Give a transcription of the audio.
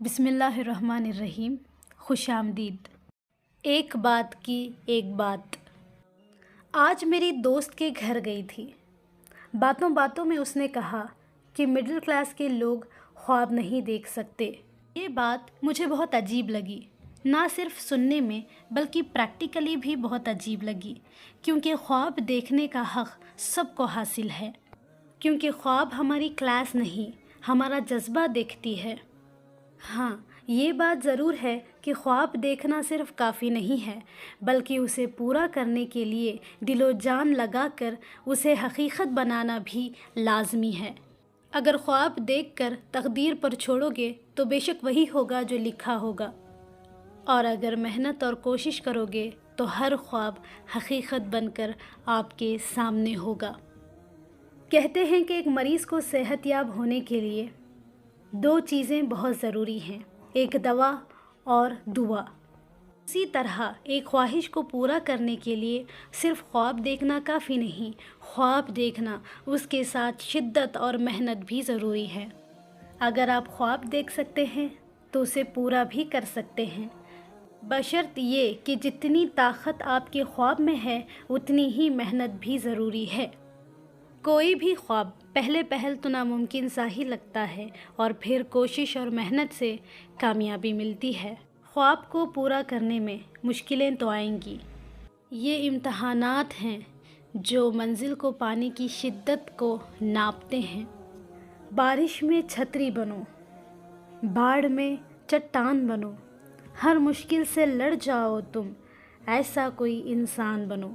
بسم اللہ الرحمن الرحیم۔ خوش آمدید۔ ایک بات کی ایک بات۔ آج میری دوست کے گھر گئی تھی۔ باتوں باتوں میں اس نے کہا کہ مڈل کلاس کے لوگ خواب نہیں دیکھ سکتے۔ یہ بات مجھے بہت عجیب لگی، نہ صرف سننے میں بلکہ پریکٹیکلی بھی بہت عجیب لگی، کیونکہ خواب دیکھنے کا حق سب کو حاصل ہے، کیونکہ خواب ہماری کلاس نہیں، ہمارا جذبہ دیکھتی ہے۔ ہاں، یہ بات ضرور ہے کہ خواب دیکھنا صرف کافی نہیں ہے، بلکہ اسے پورا کرنے کے لیے دل و جان لگا کر اسے حقیقت بنانا بھی لازمی ہے۔ اگر خواب دیکھ کر تقدیر پر چھوڑو گے تو بے شک وہی ہوگا جو لکھا ہوگا، اور اگر محنت اور کوشش کرو گے تو ہر خواب حقیقت بن کر آپ کے سامنے ہوگا۔ کہتے ہیں کہ ایک مریض کو صحت یاب ہونے کے لیے دو چیزیں بہت ضروری ہیں، ایک دوا اور دعا۔ اسی طرح ایک خواہش کو پورا کرنے کے لیے صرف خواب دیکھنا کافی نہیں، خواب دیکھنا اس کے ساتھ شدت اور محنت بھی ضروری ہے۔ اگر آپ خواب دیکھ سکتے ہیں تو اسے پورا بھی کر سکتے ہیں، بشرط یہ کہ جتنی طاقت آپ کے خواب میں ہے اتنی ہی محنت بھی ضروری ہے۔ کوئی بھی خواب پہل تو ناممکن سا ہی لگتا ہے، اور پھر کوشش اور محنت سے کامیابی ملتی ہے۔ خواب کو پورا کرنے میں مشکلیں تو آئیں گی، یہ امتحانات ہیں جو منزل کو پانے کی شدت کو ناپتے ہیں۔ بارش میں چھتری بنو، باڑھ میں چٹان بنو، ہر مشکل سے لڑ جاؤ تم، ایسا کوئی انسان بنو۔